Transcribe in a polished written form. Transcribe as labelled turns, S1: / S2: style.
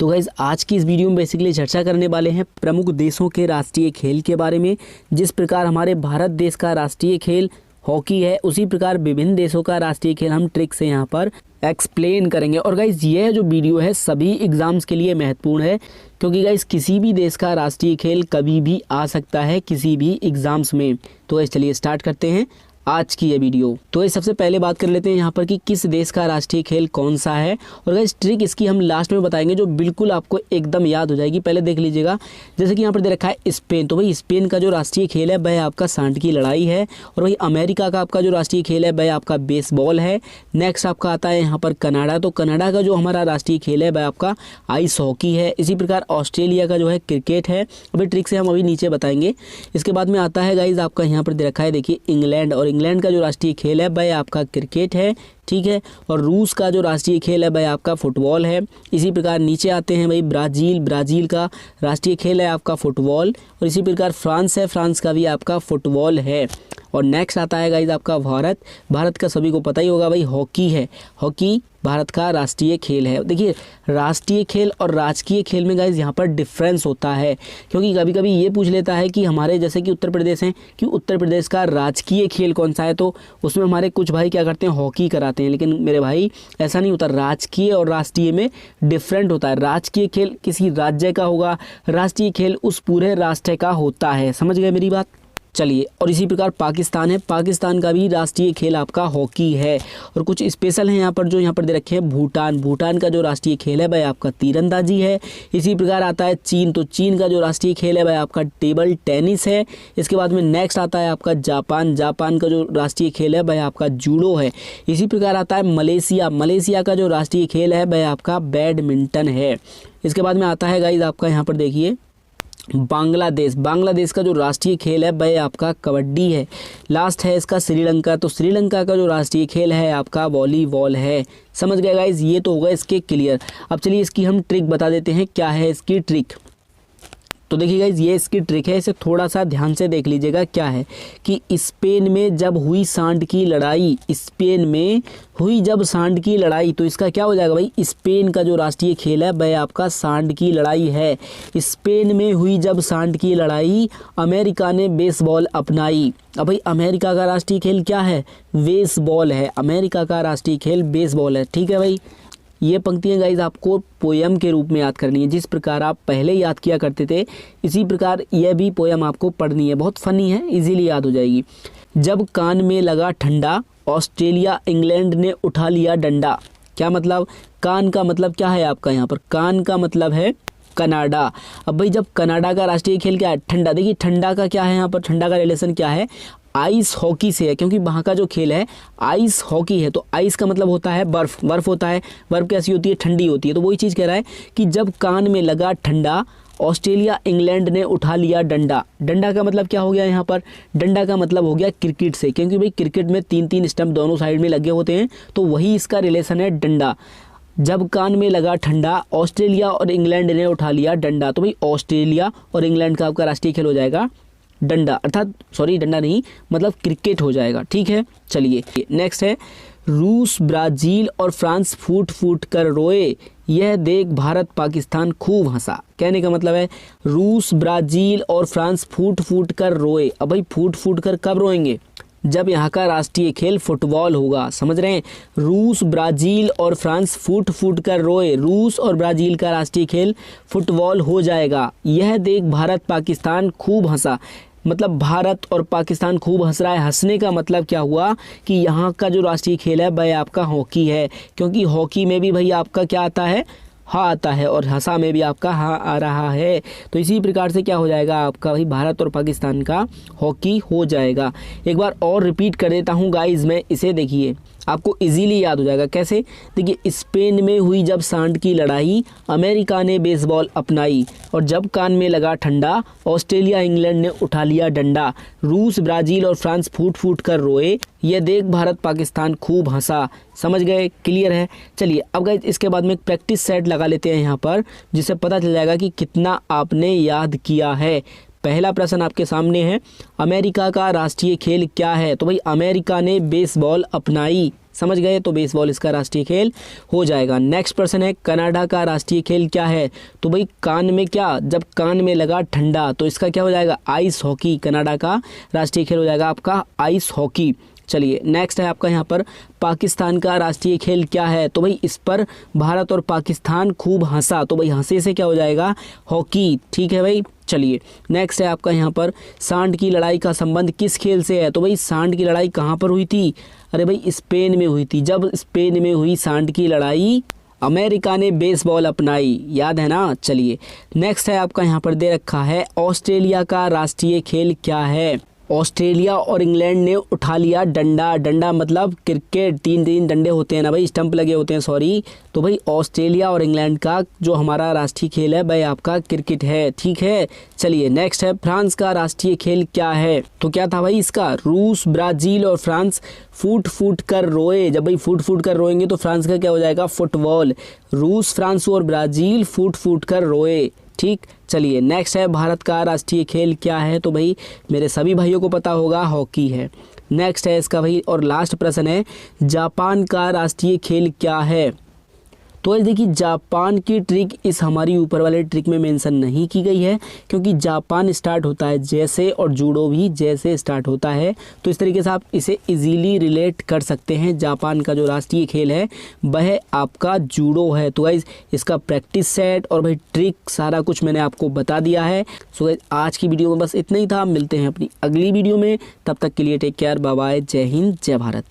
S1: तो गाइज़ आज की इस वीडियो में बेसिकली चर्चा करने वाले हैं प्रमुख देशों के राष्ट्रीय खेल के बारे में। जिस प्रकार हमारे भारत देश का राष्ट्रीय खेल हॉकी है, उसी प्रकार विभिन्न देशों का राष्ट्रीय खेल हम ट्रिक से यहाँ पर एक्सप्लेन करेंगे। और गाइज़ ये जो वीडियो है सभी एग्ज़ाम्स के लिए महत्वपूर्ण है, क्योंकि गाइज़ किसी भी देश का राष्ट्रीय खेल कभी भी आ सकता है किसी भी एग्ज़ाम्स में। तो गाइज़ चलिए स्टार्ट करते हैं आज की ये वीडियो। तो ये सबसे पहले बात कर लेते हैं यहाँ पर कि किस देश का राष्ट्रीय खेल कौन सा है, और गाइस ट्रिक इसकी हम लास्ट में बताएंगे जो बिल्कुल आपको एकदम याद हो जाएगी। पहले देख लीजिएगा, जैसे कि यहाँ पर दे रखा है स्पेन, तो भाई स्पेन का जो राष्ट्रीय खेल है वह आपका सांड की लड़ाई है। और वही अमेरिका का आपका जो राष्ट्रीय खेल है वह आपका बेसबॉल है। नेक्स्ट आपका आता है यहाँ पर कनाडा, तो कनाडा का जो हमारा राष्ट्रीय खेल है वह आपका आइस हॉकी है। इसी प्रकार ऑस्ट्रेलिया का जो है क्रिकेट है। अभी ट्रिक से हम अभी नीचे बताएंगे। इसके बाद में आता है गाइज आपका यहाँ पर दे रखा है, देखिए इंग्लैंड, और इंग्लैंड का जो राष्ट्रीय खेल है वह आपका क्रिकेट है, ठीक है। और रूस का जो राष्ट्रीय खेल है वह आपका फुटबॉल है। इसी प्रकार नीचे आते हैं भाई ब्राज़ील, ब्राज़ील का राष्ट्रीय खेल है आपका फुटबॉल। और इसी प्रकार फ्रांस है, फ्रांस का भी आपका फुटबॉल है। और नेक्स्ट आता है गाइज आपका भारत, भारत का सभी को पता ही होगा भाई हॉकी है, हॉकी भारत का राष्ट्रीय खेल है। देखिए राष्ट्रीय खेल और राजकीय खेल में गाइज यहाँ पर डिफरेंस होता है, क्योंकि कभी कभी ये पूछ लेता है कि हमारे जैसे कि उत्तर प्रदेश हैं कि उत्तर प्रदेश का राजकीय खेल कौन सा है, तो उसमें हमारे कुछ भाई क्या करते हैं हॉकी कराते हैं। लेकिन मेरे भाई ऐसा नहीं होता, राजकीय और राष्ट्रीय में डिफरेंट होता है। राजकीय खेल किसी राज्य का होगा, राष्ट्रीय खेल उस पूरे राष्ट्र का होता है। समझ गए मेरी बात? चलिए, और इसी प्रकार पाकिस्तान है, पाकिस्तान का भी राष्ट्रीय खेल आपका हॉकी है। और कुछ स्पेशल हैं यहाँ पर जो यहाँ पर दे रखे हैं भूटान, भूटान का जो राष्ट्रीय खेल है वह आपका तीरंदाजी है। इसी प्रकार आता है चीन, तो चीन का जो राष्ट्रीय खेल है वह आपका टेबल टेनिस है। इसके बाद में नेक्स्ट आता है आपका जापान, जापान का जो राष्ट्रीय खेल है वह आपका जूडो है। इसी प्रकार आता है मलेशिया, मलेशिया का जो राष्ट्रीय खेल है वह आपका बैडमिंटन है। इसके बाद में आता है गाइज आपका यहाँ पर देखिए बांग्लादेश, बांग्लादेश का जो राष्ट्रीय खेल है वह आपका कबड्डी है। लास्ट है इसका श्रीलंका, तो श्रीलंका का जो राष्ट्रीय खेल है आपका वॉलीबॉल है। समझ गए गाइज? ये तो होगा इसके क्लियर। अब चलिए इसकी हम ट्रिक बता देते हैं, क्या है इसकी ट्रिक। तो देखिए गाइज ये इसकी ट्रिक है, इसे थोड़ा सा ध्यान से देख लीजिएगा। क्या है कि स्पेन में जब हुई सांड की लड़ाई, स्पेन में हुई जब सांड की लड़ाई, तो इसका क्या हो जाएगा भाई, स्पेन का जो राष्ट्रीय खेल है वह आपका सांड की लड़ाई है। स्पेन में हुई जब सांड की लड़ाई, अमेरिका ने बेसबॉल अपनाई। अब भाई अमेरिका का राष्ट्रीय खेल क्या है, बेसबॉल है। अमेरिका का राष्ट्रीय खेल बेसबॉल है, ठीक है भाई। ये पंक्तियाँ गाइज आपको पोयम के रूप में याद करनी है, जिस प्रकार आप पहले याद किया करते थे इसी प्रकार यह भी पोयम आपको पढ़नी है। बहुत फनी है, इजीली याद हो जाएगी। जब कान में लगा ठंडा, ऑस्ट्रेलिया इंग्लैंड ने उठा लिया डंडा। क्या मतलब, कान का मतलब क्या है आपका यहाँ पर, कान का मतलब है कनाडा। अब भाई जब कनाडा का राष्ट्रीय खेल क्या है, ठंडा। देखिए ठंडा का क्या है यहाँ पर, ठंडा का रिलेशन क्या है, आइस हॉकी से है, क्योंकि वहाँ का जो खेल है आइस हॉकी है। तो आइस का मतलब होता है बर्फ़, बर्फ़ होता है, बर्फ़ कैसी होती है, ठंडी होती है। तो वही चीज़ कह रहा है कि जब कान में लगा ठंडा, ऑस्ट्रेलिया इंग्लैंड ने उठा लिया डंडा। डंडा का मतलब क्या हो गया यहाँ पर, डंडा का मतलब हो गया क्रिकेट से, क्योंकि भाई क्रिकेट में 3-3 स्टंप दोनों साइड में लगे होते हैं, तो वही इसका रिलेशन है डंडा। जब कान में लगा ठंडा, ऑस्ट्रेलिया और इंग्लैंड ने उठा लिया डंडा। तो भाई ऑस्ट्रेलिया और इंग्लैंड का आपका राष्ट्रीय खेल हो जाएगा डंडा, अर्थात सॉरी डंडा नहीं मतलब क्रिकेट हो जाएगा, ठीक है। चलिए नेक्स्ट है रूस, ब्राज़ील और फ्रांस फूट फूट कर रोए, यह देख भारत पाकिस्तान खूब हंसा। कहने का मतलब है रूस, ब्राज़ील और फ्रांस फूट फूट कर रोए। अब भाई फूट फूट कर कब रोएंगे, जब यहाँ का राष्ट्रीय खेल फुटबॉल होगा। समझ रहे हैं, रूस, ब्राज़ील और फ्रांस फूट फूट कर रोए, रूस और ब्राज़ील का राष्ट्रीय खेल फुटबॉल हो जाएगा। यह देख भारत पाकिस्तान खूब हंसा, मतलब भारत और पाकिस्तान खूब हंस रहा है। हंसने का मतलब क्या हुआ कि यहाँ का जो राष्ट्रीय खेल है वह आपका हॉकी है, क्योंकि हॉकी में भी भाई आपका क्या आता है, हाँ आता है, और हंसा में भी आपका हाँ आ रहा है। तो इसी प्रकार से क्या हो जाएगा आपका भाई भारत और पाकिस्तान का हॉकी हो जाएगा। एक बार और रिपीट कर देता हूँ गाइज मैं इसे, देखिए आपको इजीली याद हो जाएगा। कैसे, देखिए स्पेन में हुई जब सांड की लड़ाई, अमेरिका ने बेसबॉल अपनाई। और जब कान में लगा ठंडा, ऑस्ट्रेलिया इंग्लैंड ने उठा लिया डंडा। रूस, ब्राज़ील और फ्रांस फूट फूट कर रोए, यह देख भारत पाकिस्तान खूब हंसा। समझ गए, क्लियर है। चलिए अब गाइस इसके बाद में एक प्रैक्टिस सेट लगा लेते हैं यहाँ पर, जिससे पता चल जाएगा कि कितना आपने याद किया है। पहला प्रश्न आपके सामने है, अमेरिका का राष्ट्रीय खेल क्या है। तो भाई अमेरिका ने बेसबॉल अपनाई। समझ गए, तो बेसबॉल इसका राष्ट्रीय खेल हो जाएगा। नेक्स्ट प्रश्न है, कनाडा का राष्ट्रीय खेल क्या है? तो भाई कान में क्या, जब कान में लगा ठंडा, तो इसका क्या हो जाएगा? Ice hockey. कनाडा का राष्ट्रीय खेल हो जाएगा आपका आइस हॉकी। चलिए नेक्स्ट है आपका यहाँ पर, पाकिस्तान का राष्ट्रीय खेल क्या है? तो भाई इस पर भारत और पाकिस्तान खूब हंसा, तो भाई हंसे से क्या हो जाएगा? हॉकी। ठीक है भाई। चलिए नेक्स्ट है आपका यहाँ पर, सांड की लड़ाई का संबंध किस खेल से है? तो भाई सांड की लड़ाई कहाँ पर हुई थी? अरे भाई स्पेन में हुई थी। जब स्पेन में हुई सांड की लड़ाई, अमेरिका ने बेसबॉल अपनाई, याद है ना। चलिए नेक्स्ट है आपका यहाँ पर दे रखा है, ऑस्ट्रेलिया का राष्ट्रीय खेल क्या है? ऑस्ट्रेलिया और इंग्लैंड ने उठा लिया डंडा। डंडा मतलब क्रिकेट, तीन तीन डंडे होते हैं ना भाई, स्टंप लगे होते हैं, सॉरी। तो भाई ऑस्ट्रेलिया और इंग्लैंड का जो हमारा राष्ट्रीय खेल है भाई आपका क्रिकेट है। ठीक है। चलिए नेक्स्ट है, फ्रांस का राष्ट्रीय खेल क्या है? तो क्या था भाई इसका? रूस, ब्राज़ील और फ्रांस फूट फूट कर रोए। जब भाई फूट फूट कर रोएंगे तो फ्रांस का क्या हो जाएगा? फुटबॉल। रूस, फ्रांस और ब्राज़ील फूट फूट कर रोए। ठीक। चलिए नेक्स्ट है, भारत का राष्ट्रीय खेल क्या है? तो भाई मेरे सभी भाइयों को पता होगा, हॉकी है। नेक्स्ट है इसका भाई और लास्ट प्रश्न है, जापान का राष्ट्रीय खेल क्या है? तो देखिए जापान की ट्रिक इस हमारी ऊपर वाले ट्रिक में मेंशन नहीं की गई है, क्योंकि जापान स्टार्ट होता है जैसे और जूडो भी जैसे स्टार्ट होता है, तो इस तरीके से आप इसे इजीली रिलेट कर सकते हैं। जापान का जो राष्ट्रीय खेल है वह आपका जूडो है। तो गाइज इसका प्रैक्टिस सेट और भाई ट्रिक सारा कुछ मैंने आपको बता दिया है। सो गाइज आज की वीडियो में बस इतना ही था। मिलते हैं अपनी अगली वीडियो में, तब तक के लिए टेक केयर, बाय बाय, जय हिंद, जय भारत।